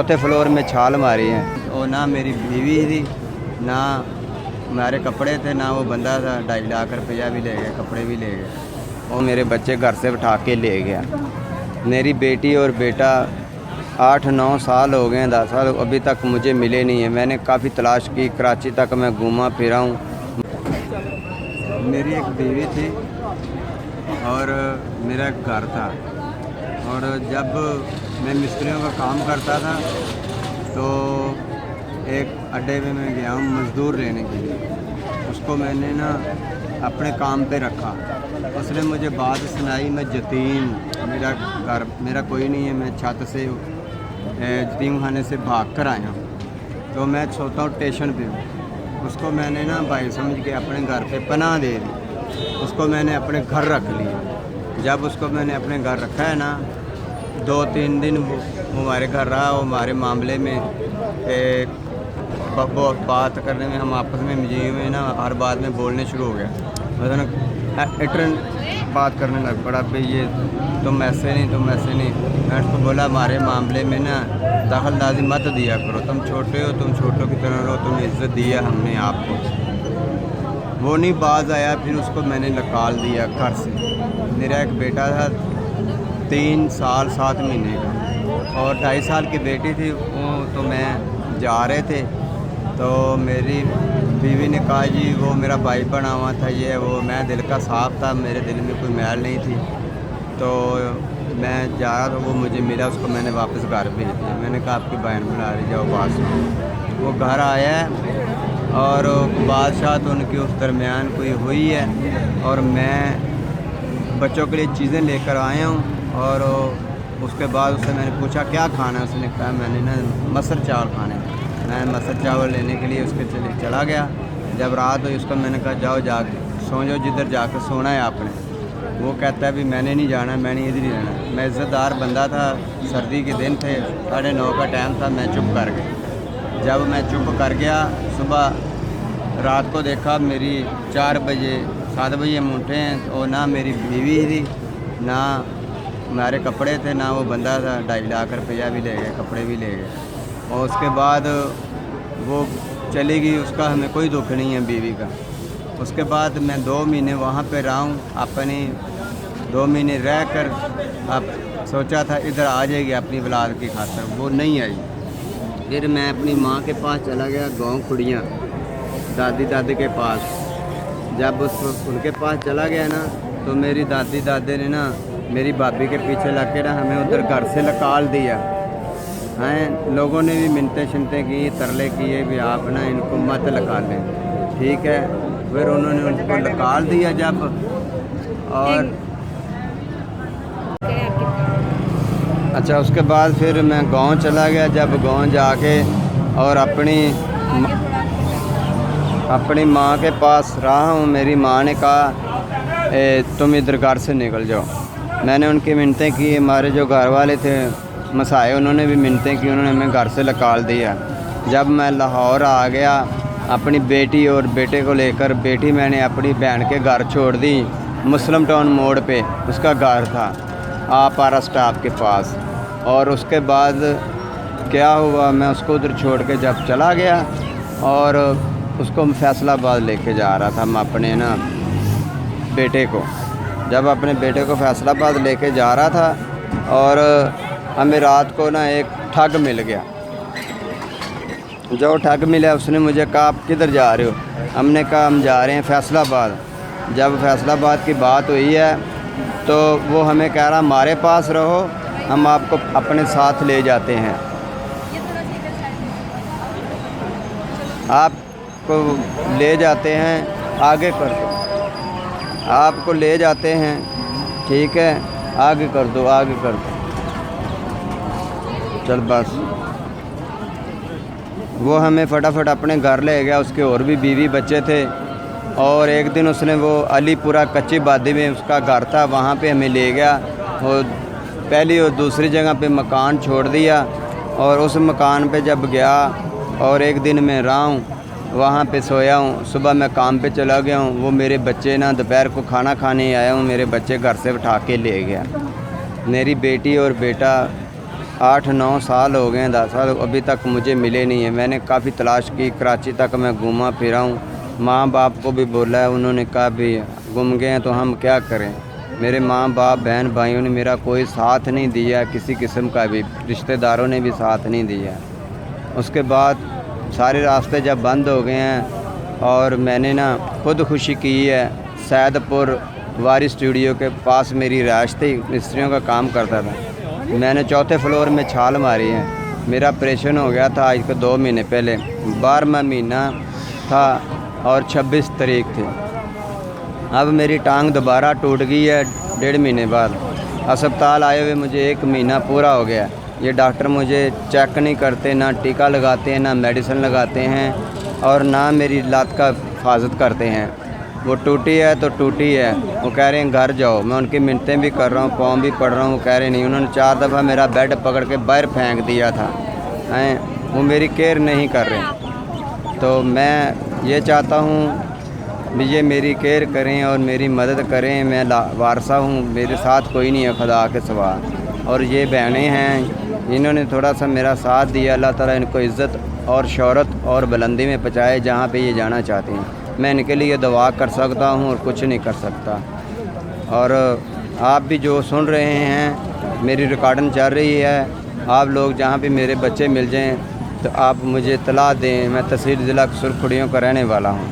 चौथे फ्लोर में छाल मारी है। और ना मेरी बीवी थी, ना हमारे कपड़े थे, ना वो बंदा था। 2.5 लाख रुपया भी ले गए, कपड़े भी ले गए। और मेरे बच्चे घर से उठा के ले गया। मेरी बेटी और बेटा 8-9 साल हो गए, 10 साल अभी तक मुझे मिले नहीं है। मैंने काफ़ी तलाश की, कराची तक मैं घूमा फिरा हूँ। मेरी एक बीवी थी और मेरा एक घर था। और जब मैं मिस्त्रियों का काम करता था तो एक अड्डे में मैं गया हूँ मज़दूर लेने के लिए। उसको मैंने ना अपने काम पे रखा। उसने मुझे बात सुनाई, मैं यतीम, मेरा कोई नहीं है, मैं छत से यतीम खाने से भाग कर आया हूँ। तो मैं सोता हूँ स्टेशन पे हूँ। उसको मैंने ना भाई समझ के अपने घर पे पनाह दे दी। उसको मैंने अपने घर रख लिया। जब उसको मैंने अपने घर रखा है ना, 2-3 दिन वो हमारे घर रहा। वो हमारे मामले में बात करने में, हम आपस में जी में ना हर बात में बोलने शुरू हो गया। मतलब इटरन बात करने लग पड़ा भाई, ये तुम ऐसे नहीं, तुम ऐसे नहीं। मैं उसको बोला हमारे मामले में ना दखलंदाजी मत दिया करो, तुम छोटे हो, तुम छोटों की तरह रहो, तुम्हें इज्जत दिया हमने आपको। वो नहीं बाज आया। फिर उसको मैंने निकाल दिया घर से। मेरा एक बेटा था 3 साल 7 महीने का और 2.5 साल की बेटी थी। वो तो मैं जा रहे थे तो मेरी बीवी ने कहा जी वो मेरा भाई बना हुआ था, ये वो। मैं दिल का साफ था, मेरे दिल में कोई मैल नहीं थी। तो मैं जा रहा था, वो मुझे मिला, उसको मैंने वापस घर भेज दिया। मैंने कहा आपकी बहन बुला रही, जाओ बात सुनो। वो घर आया है और बादशाह तो उनके उस दरमियान कोई हुई है। और मैं बच्चों के लिए चीज़ें लेकर आया हूँ। और उसके बाद उससे मैंने पूछा क्या खाना है। उसने कहा मैंने ना मसर चावल खाने हैं। मैं मसर चावल लेने के लिए उसके चला गया। जब रात हुई उसको मैंने कहा जाओ जाके सो जाओ, जिधर जाकर सोना है आपने। वो कहता है भी मैंने नहीं जाना, मैंने इधर ही रहना। मैं इज़्ज़तदार बंदा था, सर्दी के दिन थे, 9:30 का टाइम था। मैं चुप कर गया। जब मैं चुप कर गया, सुबह रात को देखा मेरी 4 बजे 7 बजे हम उठे हैं। और ना मेरी बीवी थी, ना हमारे कपड़े थे, ना वो बंदा था। 2.5 लाख रुपया भी ले गए, कपड़े भी ले गए। और उसके बाद वो चली गई, उसका हमें कोई दुख नहीं है बीवी का। उसके बाद मैं 2 महीने वहाँ पे रहा हूँ। अपनी 2 महीने रह कर अब सोचा था इधर आ जाएगी अपनी औलाद की खातिर, वो नहीं आई। फिर मैं अपनी माँ के पास चला गया, गाँव खुड़ियाँ, दादी के पास। जब उनके पास चला गया ना तो मेरी दादी ने ना मेरी भाभी के पीछे लग के ना हमें उधर घर से निकाल दिया हैं। लोगों ने भी मिन्नतें की, तरले किए भी आप ना इनको मत निकालें, ठीक है। फिर उन्होंने उनको निकाल दिया जब। और अच्छा उसके बाद फिर मैं गांव चला गया। जब गांव जाके और अपनी माँ के पास रहा हूँ। मेरी माँ ने कहा तुम इधर घर से निकल जाओ। मैंने उनकी मिन्नतें की, हमारे जो घर वाले थे मसाए, उन्होंने भी मिन्नतें की, उन्होंने हमें घर से निकाल दिया। जब मैं लाहौर आ गया अपनी बेटी और बेटे को लेकर, बेटी मैंने अपनी बहन के घर छोड़ दी, मुस्लिम टाउन मोड़ पे उसका घर था, आपारा स्टाफ के पास। और उसके बाद क्या हुआ, मैं उसको उधर छोड़ के जब चला गया और उसको फैसलाबाद लेके जा रहा था मैं अपने ना बेटे को। जब अपने बेटे को फैसलाबाद लेके जा रहा था और हमें रात को ना एक ठग मिल गया। जो ठग मिला उसने मुझे कहा आप किधर जा रहे हो। हमने कहा हम जा रहे हैं फैसलाबाद। जब फैसलाबाद की बात हुई है तो वो हमें कह रहा हमारे पास रहो, हम आपको अपने साथ ले जाते हैं। आपको ले जाते हैं, आगे कर दो, आपको ले जाते हैं, ठीक है, आगे कर दो, आगे कर दो, चल बस। वो हमें फटाफट अपने घर ले गया। उसके और भी बीवी बच्चे थे। और एक दिन उसने वो अलीपुरा कच्ची बादी में उसका घर था, वहाँ पे हमें ले गया। और पहली और दूसरी जगह पे मकान छोड़ दिया। और उस मकान पे जब गया और एक दिन मैं रहा हूँ, वहाँ पे सोया हूँ। सुबह मैं काम पे चला गया हूँ। वो मेरे बच्चे ना दोपहर को खाना खाने आया हूँ, मेरे बच्चे घर से उठा के ले गया। मेरी बेटी और बेटा 8-9 साल हो गए हैं, 10 साल अभी तक मुझे मिले नहीं है। मैंने काफ़ी तलाश की, कराची तक मैं घूमा फिरा हूँ, माँ बाप को भी बोला है, उन्होंने कहा भी गुम गए हैं तो हम क्या करें। मेरे माँ बाप बहन भाइयों ने मेरा कोई साथ नहीं दिया, किसी किस्म का भी, रिश्तेदारों ने भी साथ नहीं दिया। उसके बाद सारे रास्ते जब बंद हो गए हैं और मैंने ना खुद खुशी की है। सैदपुर वारी स्टूडियो के पास मेरी रिहाइश थी, मिस्त्रियों का काम करता था। मैंने 4थे फ्लोर में छाल मारी है। मेरा ऑपरेशन हो गया था आज के 2 महीने पहले, 12वां महीना था और 26 तारीख थी। अब मेरी टांग दोबारा टूट गई है 1.5 महीने बाद। अस्पताल आए हुए मुझे 1 महीना पूरा हो गया। ये डॉक्टर मुझे चेक नहीं करते, ना टीका लगाते हैं, ना मेडिसिन लगाते हैं और ना मेरी लात का हिफाजत करते हैं। वो टूटी है तो टूटी है, वो कह रहे हैं घर जाओ। मैं उनकी मिन्नतें भी कर रहा हूँ, पाँव भी पड़ रहा हूँ, वो कह रहे नहीं। उन्होंने 4 दफ़ा मेरा बेड पकड़ के बाहर फेंक दिया था, हैं, वो मेरी केयर नहीं कर रहे। तो मैं ये चाहता हूँ भी ये मेरी केयर करें और मेरी मदद करें। मैं वारसा हूँ, मेरे साथ कोई नहीं है खुदा के सिवा, और ये बहनें हैं, इन्होंने थोड़ा सा मेरा साथ दिया। अल्लाह ताला इनको इज़्ज़त और शोहरत और बुलंदी में पहुँचाए जहाँ पे ये जाना चाहते हैं। मैं इनके लिए दुआ कर सकता हूँ और कुछ नहीं कर सकता। और आप भी जो सुन रहे हैं, मेरी रिकॉर्डिंग चल रही है, आप लोग जहाँ भी मेरे बच्चे मिल जाएं तो आप मुझे इत्तला दें। मैं तहसील ज़िला सुरखड़ियों का रहने वाला हूँ।